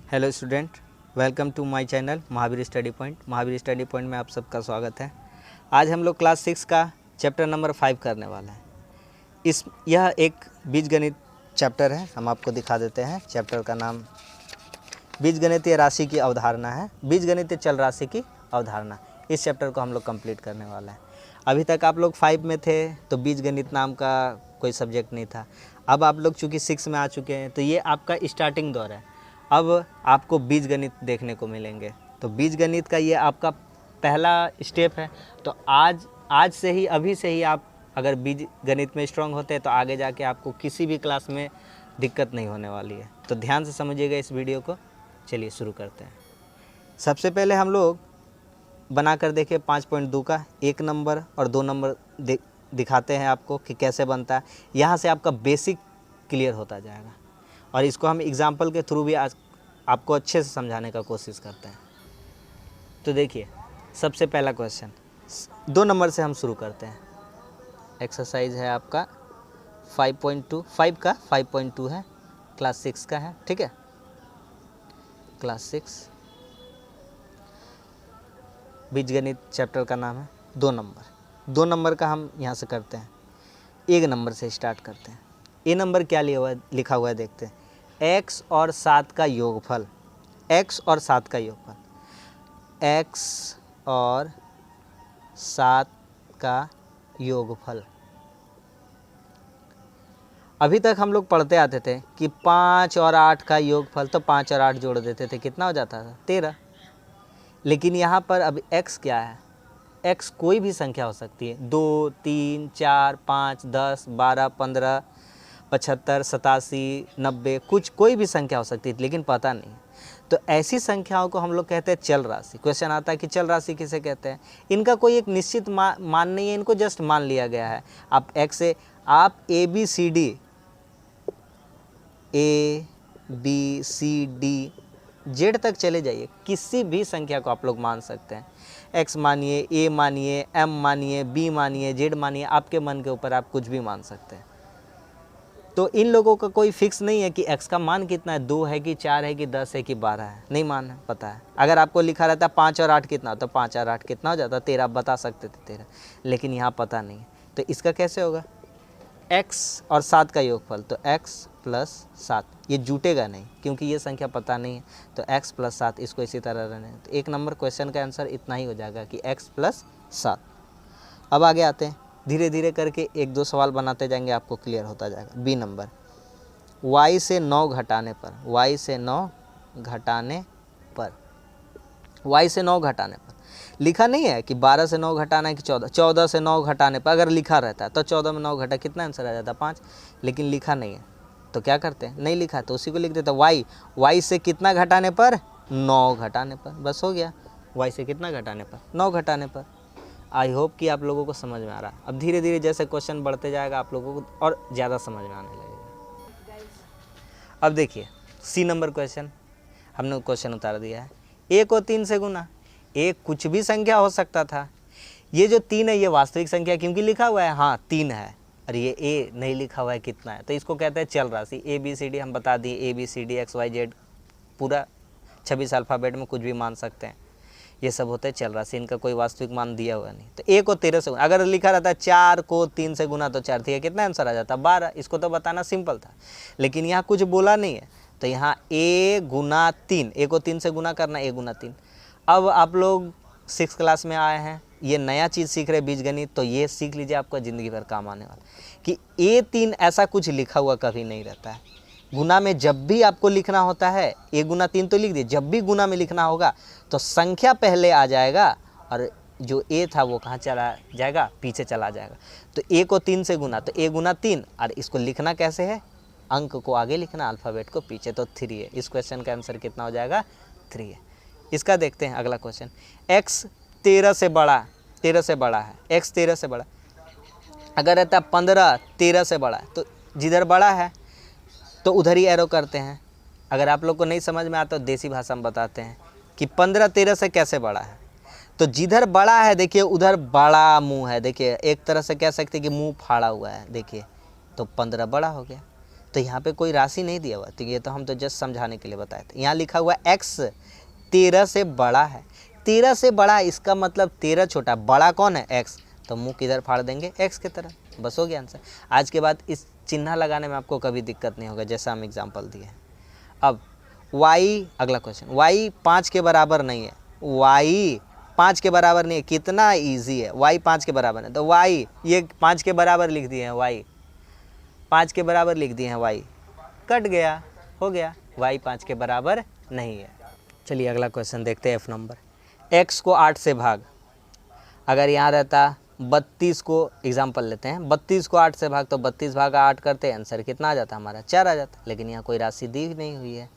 Hello student, welcome to my channel Mahavir study point. Mahavir study point में आप सबका स्वागत है। आज हम लोग क्लास 6 का चैप्टर नंबर 5 करने वाला है। यह एक बीजगणित चैप्टर है। हम आपको दिखा देते हैं। चैप्टर का नाम बीजगणितीय राशि की अवधारणा है। बीजगणितीय चल राशि की अवधारणा, इस चैप्टर को हम लोग कंप्लीट करने वाला है। अभी तक आप लोग 5 में थे तो बीजगणित नाम का कोई सब्जेक्ट नहीं था। अब आप लोग चूँकि 6 में आ चुके हैं तो ये आपका स्टार्टिंग दौर है। अब आपको बीजगणित देखने को मिलेंगे। तो बीजगणित का ये आपका पहला स्टेप है। तो आज से ही, अभी से ही आप अगर बीजगणित में स्ट्रांग होते हैं तो आगे जाके आपको किसी भी क्लास में दिक्कत नहीं होने वाली है। तो ध्यान से समझिएगा इस वीडियो को। चलिए शुरू करते हैं। सबसे पहले हम लोग बनाकर देखें 5.2 का 1 नंबर और 2 नंबर दिखाते हैं आपको कि कैसे बनता है। यहाँ से आपका बेसिक क्लियर होता जाएगा और इसको हम एग्जाम्पल के थ्रू भी आज आपको अच्छे से समझाने का कोशिश करते हैं। तो देखिए, सबसे पहला क्वेश्चन 2 नंबर से हम शुरू करते हैं। एक्सरसाइज है आपका 5.2, 5 का 5.2 है, क्लास 6 का है, ठीक है। क्लास 6 बीजगणित चैप्टर का नाम है 2 नंबर। 2 नंबर का हम यहाँ से करते हैं। 1 नंबर से स्टार्ट करते हैं। ए नंबर क्या लिखा हुआ है देखते हैं। x और 7 का योगफल, x और 7 का योगफल, x और 7 का योगफल। अभी तक हम लोग पढ़ते आते थे कि 5 और 8 का योगफल, तो 5 और 8 जोड़ देते थे, कितना हो जाता था? 13। लेकिन यहाँ पर अब x क्या है? x कोई भी संख्या हो सकती है, 2, 3, 4, 5, 10, 12, 15, 75, 87, 90, कुछ कोई भी संख्या हो सकती है, लेकिन पता नहीं। तो ऐसी संख्याओं को हम लोग कहते हैं चल राशि। क्वेश्चन आता है कि चल राशि किसे कहते हैं? इनका कोई एक निश्चित मान नहीं है, इनको जस्ट मान लिया गया है। आप x से आप A B C D Z तक चले जाइए, किसी भी संख्या को आप लोग मान सकते हैं। x मानिए, a मानिए, m मानिए, b मानिए, z मानिए, आपके मन के ऊपर आप कुछ भी मान सकते हैं। तो इन लोगों का कोई फिक्स नहीं है कि x का मान कितना है, 2 है कि 4 है कि 10 है कि 12 है, नहीं मान है, पता है। अगर आपको लिखा रहता है 5 और 8 कितना, तो 5 और 8 कितना हो जाता? 13, आप बता सकते थे 13, लेकिन यहाँ पता नहीं है। तो इसका कैसे होगा? x और 7 का योगफल, तो x प्लस 7, ये जुटेगा नहीं क्योंकि ये संख्या पता नहीं है। तो x प्लस 7, इसको इसी तरह रहने। तो 1 नंबर क्वेश्चन का आंसर इतना ही हो जाएगा कि x प्लस 7। अब आगे आते हैं, धीरे धीरे करके 1-2 सवाल बनाते जाएंगे, आपको क्लियर होता जाएगा। बी नंबर, y से 9 घटाने पर, y से 9 घटाने पर, y से 9 घटाने पर लिखा नहीं है कि 12 से 9 घटाना है कि 14, 14 से 9 घटाने पर अगर लिखा रहता है तो 14 में 9 घटा कितना आंसर आ जाता? 5। लेकिन लिखा नहीं है तो क्या करते हैं? नहीं लिखा तो उसी को लिख देता y से कितना घटाने पर? 9 घटाने पर, बस हो गया। y से कितना घटाने पर? 9 घटाने पर। आई होप कि आप लोगों को समझ में आ रहा है। अब धीरे धीरे जैसे क्वेश्चन बढ़ते जाएगा आप लोगों को और ज़्यादा समझ में आने लगेगा। अब देखिए सी नंबर क्वेश्चन, हमने क्वेश्चन उतार दिया है। a को 3 से गुना, a कुछ भी संख्या हो सकता था। ये जो 3 है ये वास्तविक संख्या क्योंकि लिखा हुआ है, हाँ 3 है, और ये a नहीं लिखा हुआ है कितना है, तो इसको कहते हैं चल राशि। a b c d हम बता दिए, a b c d x y z पूरा 26 अल्फ़ाबेट में कुछ भी मान सकते हैं, ये सब होते हैं चल राशि। इनका कोई वास्तविक मान दिया हुआ नहीं। तो a को 13 से गुना, अगर लिखा रहता है 4 को 3 से गुना तो 4 थी, कितना आंसर आ जाता? 12। इसको तो बताना सिंपल था, लेकिन यहाँ कुछ बोला नहीं है। तो यहाँ a गुना 3, a को 3 से गुना करना, a गुना 3। अब आप लोग 6 क्लास में आए हैं, ये नया चीज़ सीख रहे बीजगणित, तो ये सीख लीजिए, आपका ज़िंदगी भर काम आने वाला कि a3 ऐसा कुछ लिखा हुआ कभी नहीं रहता है। गुना में जब भी आपको लिखना होता है a गुना 3 तो लिख दिए, जब भी गुना में लिखना होगा तो संख्या पहले आ जाएगा और जो a था वो कहाँ चला जाएगा? पीछे चला जाएगा। तो a को 3 से गुना, तो a गुना 3, और इसको लिखना कैसे है? अंक को आगे लिखना, अल्फ़ाबेट को पीछे, तो 3 है। इस क्वेश्चन का आंसर कितना हो जाएगा? 3 है। इसका देखते हैं अगला क्वेश्चन। x 13 से बड़ा, 13 से बड़ा है, x 13 से बड़ा, अगर रहता है 15 13 से बड़ा है, तो जिधर बड़ा है तो उधर ही एरो करते हैं। अगर आप लोग को नहीं समझ में आता तो देसी भाषा में बताते हैं कि 15 13 से कैसे बड़ा है। तो जिधर बड़ा है देखिए उधर बड़ा मुंह है, देखिए एक तरह से कह सकते हैं कि मुंह फाड़ा हुआ है, देखिए तो 15 बड़ा हो गया। तो यहाँ पे कोई राशि नहीं दिया हुआ, तो ये तो हम तो जस्ट समझाने के लिए बताए थे। यहाँ लिखा हुआ x 13 से बड़ा है, 13 से बड़ा, इसका मतलब 13 छोटा, बड़ा कौन है x, तो मुंह किधर फाड़ देंगे x की तरह, बस हो गया आंसर। आज के बाद इस चिन्ह लगाने में आपको कभी दिक्कत नहीं होगा, जैसा हम एग्जाम्पल दिए हैं। अब y, अगला क्वेश्चन, y 5 के बराबर नहीं है, y 5 के बराबर नहीं है, कितना इजी है, y 5 के बराबर है, तो y ये 5 के बराबर लिख दिए हैं, y 5 के बराबर लिख दिए हैं, y कट गया, हो गया, y 5 के बराबर नहीं है। चलिए अगला क्वेश्चन देखते हैं, F नंबर, x को 8 से भाग, अगर यहाँ रहता 32 को एग्जाम्पल लेते हैं, 32 को 8 से भाग, तो 32 भागा 8 करते आंसर कितना आ जाता हमारा 4 आ जाता, लेकिन यहाँ कोई राशि दी नहीं हुई है,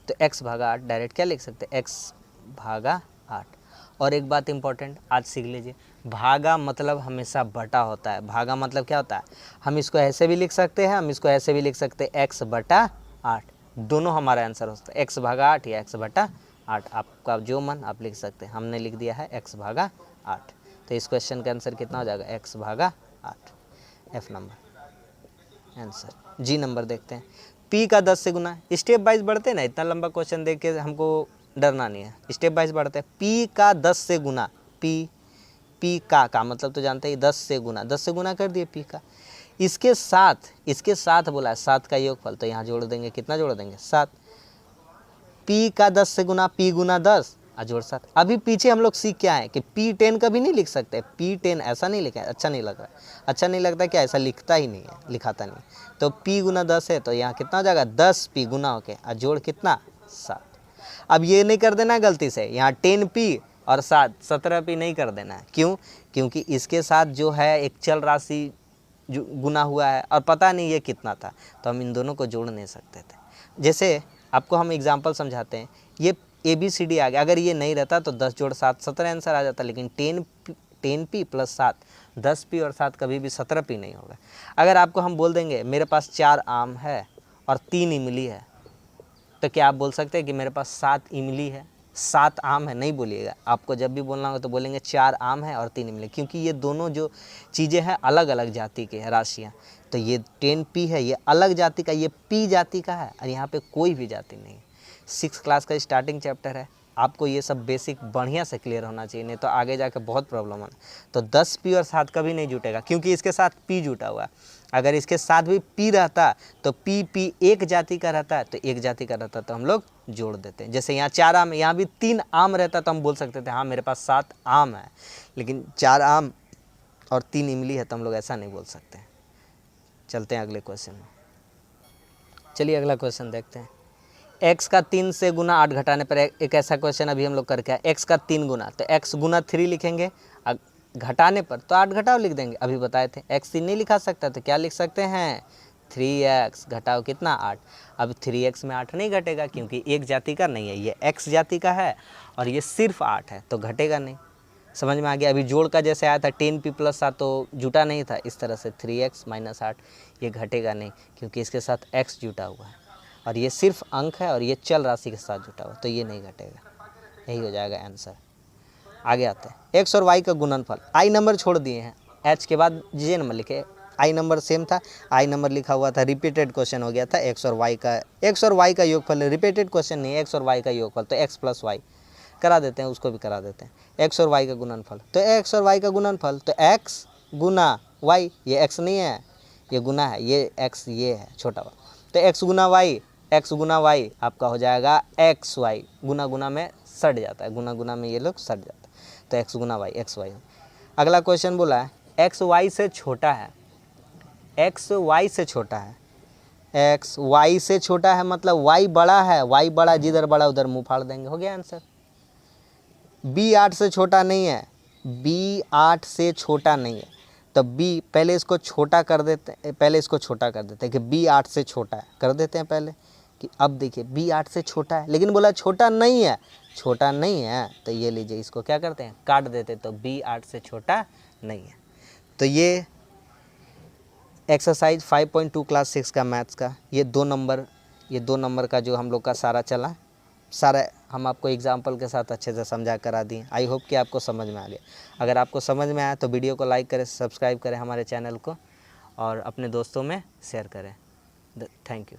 तो x भागा 8 डायरेक्ट क्या लिख सकते हैं, x भागा 8। और एक बात इंपॉर्टेंट आज सीख लीजिए, भागा मतलब हमेशा बटा होता है, भागा मतलब क्या होता है, हम इसको ऐसे भी लिख सकते हैं, हम इसको ऐसे भी लिख सकते हैं, x बटा 8, दोनों हमारा आंसर हो सकता है, x भागा 8 या x बटा 8, आपका जो मन आप लिख सकते हैं। हमने लिख दिया है x भागा 8, तो इस क्वेश्चन का आंसर कितना हो जाएगा, x भागा 8, F नंबर आंसर। जी नंबर देखते हैं, p का 10 से गुना, स्टेप वाइज बढ़ते हैं ना, इतना लंबा क्वेश्चन देख के हमको डरना नहीं है, स्टेप वाइज बढ़ते हैं। p का 10 से गुना, p का मतलब तो जानते हैं 10 से गुना, 10 से गुना कर दिए p का, इसके साथ बोला है 7 का योगफल, तो यहाँ जोड़ देंगे, कितना जोड़ देंगे 7, p का 10 से गुना, p गुना 10 जोड़ 7। अभी पीछे हम लोग सीख क्या है कि p10 कभी नहीं लिख सकते, p10 ऐसा नहीं लिखा है, अच्छा नहीं लग रहा है, अच्छा नहीं लगता क्या, ऐसा लिखता ही नहीं है, लिखाता नहीं, तो p गुना 10 है, तो यहाँ कितना हो जाएगा 10p गुना होके जोड़ कितना 7। अब ये नहीं कर देना गलती से, यहाँ 10p और 7 17p नहीं कर देना है, क्यों, क्योंकि इसके साथ जो है एक चल राशि जो गुना हुआ है और पता नहीं ये कितना था, तो हम इन दोनों को जोड़ नहीं सकते थे। जैसे आपको हम एग्जांपल समझाते हैं, ये ABCD आ गया, अगर ये नहीं रहता तो 10 जोड़ 7 17 आंसर आ जाता, लेकिन 10p प्लस 7, 10p और 7 कभी भी 17p नहीं होगा। अगर आपको हम बोल देंगे मेरे पास 4 आम है और 3 इमली है, तो क्या आप बोल सकते हैं कि मेरे पास 7 इमली है 7 आम है, नहीं बोलिएगा, आपको जब भी बोलना होगा तो बोलेंगे 4 आम है और 3 इमली, क्योंकि ये दोनों जो चीज़ें हैं अलग अलग जाति के हैं राशियाँ, तो ये 10p है, ये अलग जाति का, ये p जाति का है, और यहाँ पे कोई भी जाति नहीं है। 6 क्लास का स्टार्टिंग चैप्टर है, आपको ये सब बेसिक बढ़िया से क्लियर होना चाहिए, नहीं तो आगे जाकर बहुत प्रॉब्लम है। तो 10p और 7 कभी नहीं जुटेगा, क्योंकि इसके साथ p जुटा हुआ है, अगर इसके साथ भी p रहता तो p एक जाति का रहता है, तो एक जाति का रहता तो हम लोग जोड़ देते हैं। जैसे यहाँ 4 आम, यहाँ भी 3 आम रहता तो हम बोल सकते थे हाँ मेरे पास 7 आम है, लेकिन 4 आम और 3 इमली है, तो हम लोग ऐसा नहीं बोल सकते। चलते हैं अगले क्वेश्चन में। चलिए अगला क्वेश्चन देखते हैं, x का 3 से गुना 8 घटाने पर, एक ऐसा क्वेश्चन अभी हम लोग करके आए, x का 3 गुना, तो x गुना 3 लिखेंगे, घटाने पर तो 8 घटाओ लिख देंगे, अभी बताए थे x 3 नहीं लिखा सकता, तो क्या लिख सकते हैं 3x घटाओ कितना 8। अब 3x में 8 नहीं घटेगा, क्योंकि एक जाति का नहीं है, ये x जाति का है और ये सिर्फ 8 है, तो घटेगा नहीं। समझ में आ गया। अभी जोड़ का जैसे आया था 10p प्लस 7 तो जुटा नहीं था, इस तरह से 3x माइनस 8 ये घटेगा नहीं, क्योंकि इसके साथ x जुटा हुआ है और ये सिर्फ अंक है और ये चल राशि के साथ जुटा हुआ, तो ये नहीं घटेगा, यही हो जाएगा आंसर। आगे आते हैं, x और y का गुणनफल, i नंबर छोड़ दिए हैं, h के बाद j नंबर लिखे, i नंबर सेम था, i नंबर लिखा हुआ था, रिपीटेड क्वेश्चन हो गया था, x और y का योगफल, रिपीटेड क्वेश्चन नहीं है, x और y का योगफल, तो x प्लस y करा देते हैं, उसको भी करा देते हैं। x और y का गुणनफल, तो x और y का गुणनफल, तो x गुना y, ये x नहीं है ये गुना है, ये x ये है छोटा वाला, तो x गुना y आपका हो जाएगा xy, गुना गुना में सट जाता है, गुना गुना में ये लोग सट जाता है, तो x गुना y xy। अगला क्वेश्चन बोला है x y से छोटा है, x y से छोटा है, x y से छोटा है मतलब y बड़ा है, y बड़ा, जिधर बड़ा उधर मुंह फाड़ देंगे, हो गया आंसर। b 8 से छोटा नहीं है, b 8 से छोटा नहीं है, तो b पहले इसको छोटा कर देते हैं, कि b 8 से छोटा है, कर देते हैं पहले कि अब देखिए b 8 से छोटा है, लेकिन बोला छोटा नहीं है, तो ये लीजिए इसको क्या करते हैं काट देते, तो b 8 से छोटा नहीं है। तो ये एक्सरसाइज 5.2 क्लास 6 का मैथ्स का ये 2 नंबर का जो हम लोग का सारा चला, सारा हम आपको एग्जाम्पल के साथ अच्छे से समझा करा दिए। आई होप कि आपको समझ में आ गया। अगर आपको समझ में आया तो वीडियो को लाइक करें, सब्सक्राइब करें हमारे चैनल को और अपने दोस्तों में शेयर करें। Thank you.